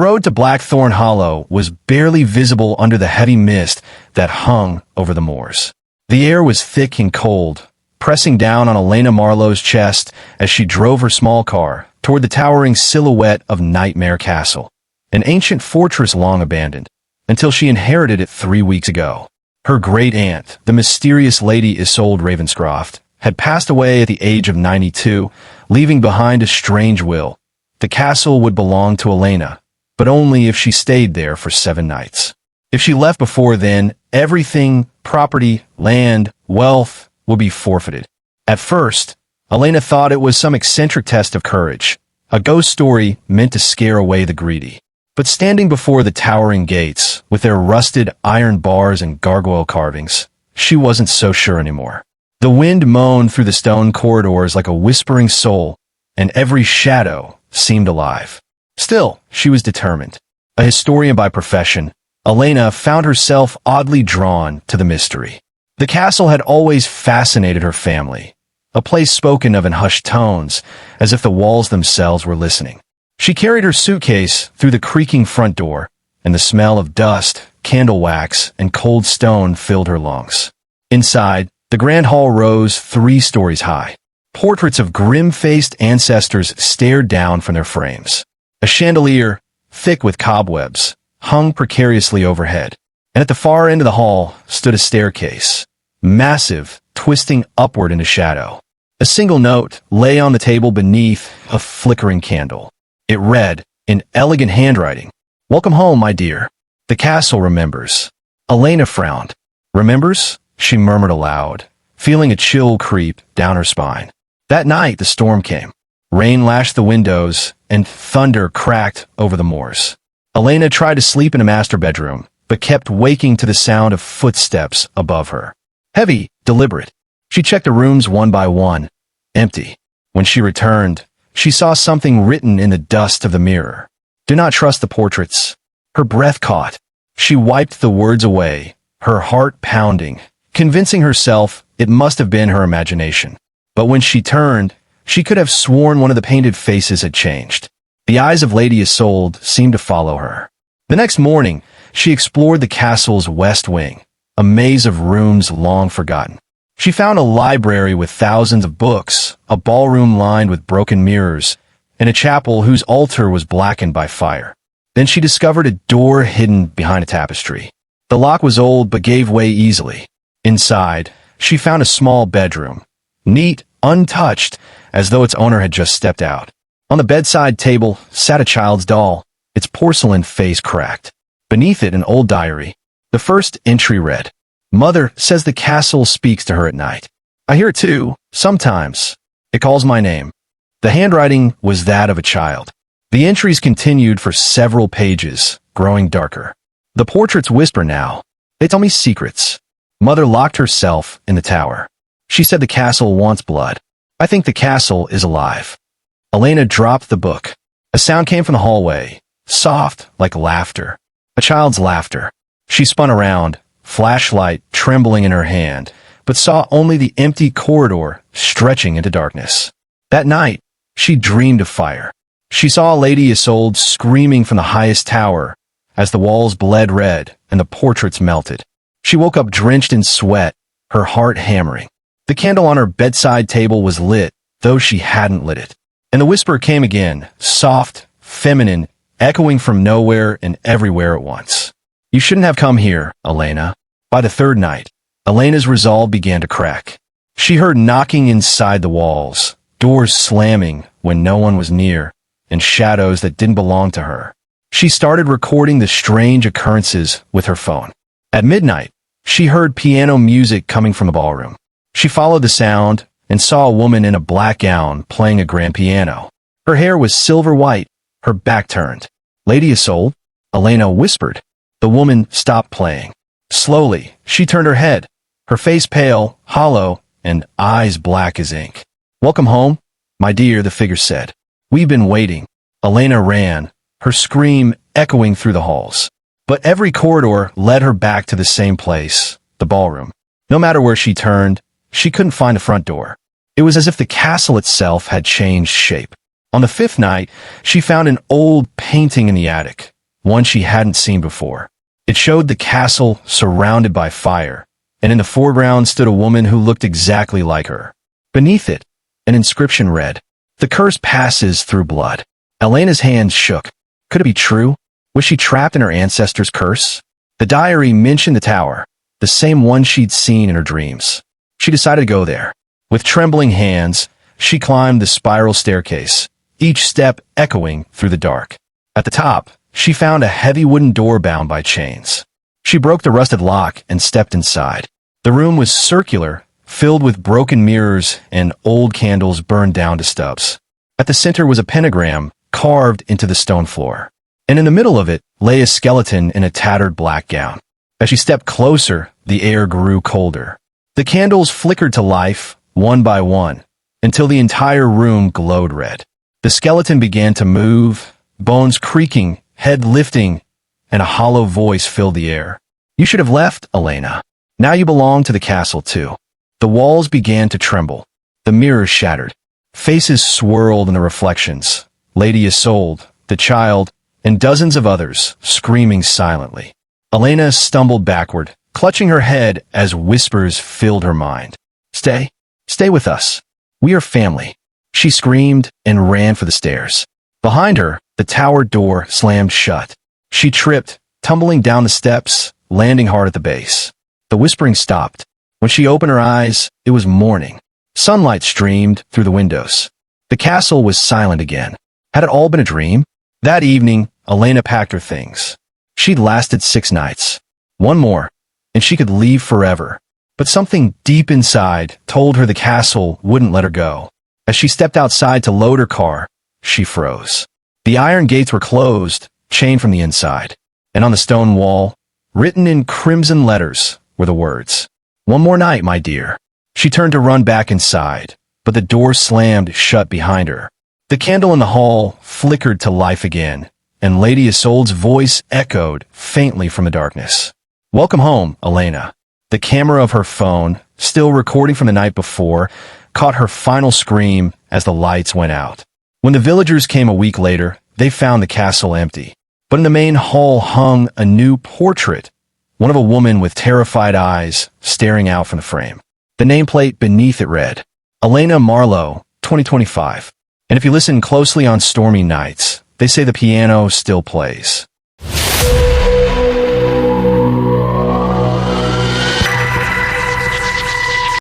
road to Blackthorn Hollow was barely visible under the heavy mist that hung over the moors. The air was thick and cold, pressing down on Elena Marlowe's chest as she drove her small car toward the towering silhouette of Nightmare Castle, an ancient fortress long abandoned, until she inherited it 3 weeks ago. Her great-aunt, the mysterious Lady Isolde Ravenscroft, had passed away at the age of 92, leaving behind a strange will. The castle would belong to Elena, but only if she stayed there for 7 nights. If she left before then, everything, property, land, wealth, would be forfeited. At first, Elena thought it was some eccentric test of courage, a ghost story meant to scare away the greedy. But standing before the towering gates, with their rusted iron bars and gargoyle carvings, she wasn't so sure anymore. The wind moaned through the stone corridors like a whispering soul, and every shadow seemed alive. Still, she was determined. A historian by profession, Elena found herself oddly drawn to the mystery. The castle had always fascinated her family, a place spoken of in hushed tones, as if the walls themselves were listening. She carried her suitcase through the creaking front door, and the smell of dust, candle wax, and cold stone filled her lungs. Inside, the grand hall rose 3 stories high. Portraits of grim-faced ancestors stared down from their frames. A chandelier, thick with cobwebs, hung precariously overhead, and at the far end of the hall stood a staircase, massive, twisting upward into shadow. A single note lay on the table beneath a flickering candle. It read, in elegant handwriting, "Welcome home, my dear. The castle remembers." Elena frowned. "Remembers?" she murmured aloud, feeling a chill creep down her spine. That night the storm came. Rain lashed the windows, and thunder cracked over the moors. Elena tried to sleep in a master bedroom, but kept waking to the sound of footsteps above her. Heavy, deliberate. She checked the rooms one by one. Empty. When she returned, she saw something written in the dust of the mirror. "Do not trust the portraits." Her breath caught. She wiped the words away, her heart pounding, convincing herself it must have been her imagination. But when she turned, she could have sworn one of the painted faces had changed. The eyes of Lady Isolde seemed to follow her. The next morning, she explored the castle's west wing, a maze of rooms long forgotten. She found a library with thousands of books, a ballroom lined with broken mirrors, and a chapel whose altar was blackened by fire. Then she discovered a door hidden behind a tapestry. The lock was old but gave way easily. Inside, she found a small bedroom, neat, untouched, as though its owner had just stepped out. On the bedside table sat a child's doll, its porcelain face cracked. Beneath it, an old diary. The first entry read, "Mother says the castle speaks to her at night. I hear it too, sometimes. It calls my name." The handwriting was that of a child. The entries continued for several pages, growing darker. "The portraits whisper now. They tell me secrets. Mother locked herself in the tower. She said the castle wants blood. I think the castle is alive." Elena dropped the book. A sound came from the hallway, soft like laughter. A child's laughter. She spun around, flashlight trembling in her hand, but saw only the empty corridor stretching into darkness. That night, she dreamed of fire. She saw Lady Isolde screaming from the highest tower as the walls bled red and the portraits melted. She woke up drenched in sweat, her heart hammering. The candle on her bedside table was lit, though she hadn't lit it. And the whisper came again, soft, feminine, echoing from nowhere and everywhere at once. "You shouldn't have come here, Elena." By the third night, Elena's resolve began to crack. She heard knocking inside the walls, doors slamming when no one was near, and shadows that didn't belong to her. She started recording the strange occurrences with her phone. At midnight, she heard piano music coming from the ballroom. She followed the sound and saw a woman in a black gown playing a grand piano. Her hair was silver white, her back turned. "Lady Isolde?" Elena whispered. The woman stopped playing. Slowly, she turned her head, her face pale, hollow, and eyes black as ink. "Welcome home, my dear," the figure said. "We've been waiting." Elena ran, her scream echoing through the halls. But every corridor led her back to the same place, the ballroom. No matter where she turned, she couldn't find the front door. It was as if the castle itself had changed shape. On the 5th night, she found an old painting in the attic, one she hadn't seen before. It showed the castle surrounded by fire, and in the foreground stood a woman who looked exactly like her. Beneath it, an inscription read, "The curse passes through blood." Elena's hands shook. Could it be true? Was she trapped in her ancestors' curse? The diary mentioned the tower, the same one she'd seen in her dreams. She decided to go there. With trembling hands, she climbed the spiral staircase, each step echoing through the dark. At the top, she found a heavy wooden door bound by chains. She broke the rusted lock and stepped inside. The room was circular, filled with broken mirrors and old candles burned down to stubs. At the center was a pentagram carved into the stone floor, and in the middle of it lay a skeleton in a tattered black gown. As she stepped closer, the air grew colder. The candles flickered to life, one by one, until the entire room glowed red. The skeleton began to move, bones creaking, head lifting, and a hollow voice filled the air. "You should have left, Elena. Now you belong to the castle too." The walls began to tremble. The mirrors shattered. Faces swirled in the reflections. Lady Isolde, the child, and dozens of others, screaming silently. Elena stumbled backward, clutching her head as whispers filled her mind. "Stay. Stay with us. We are family." She screamed and ran for the stairs. Behind her, the tower door slammed shut. She tripped, tumbling down the steps, landing hard at the base. The whispering stopped. When she opened her eyes, it was morning. Sunlight streamed through the windows. The castle was silent again. Had it all been a dream? That evening, Elena packed her things. She'd lasted 6 nights. One more, and she could leave forever. But something deep inside told her the castle wouldn't let her go. As she stepped outside to load her car, she froze. The iron gates were closed, chained from the inside. And on the stone wall, written in crimson letters, were the words, "One more night, my dear." She turned to run back inside, but the door slammed shut behind her. The candle in the hall flickered to life again, and Lady Isolde's voice echoed faintly from the darkness. "Welcome home, Elena." The camera of her phone, still recording from the night before, caught her final scream as the lights went out. When the villagers came a week later, they found the castle empty. But in the main hall hung a new portrait, one of a woman with terrified eyes staring out from the frame. The nameplate beneath it read, "Elena Marlowe, 2025. And if you listen closely on stormy nights, they say the piano still plays.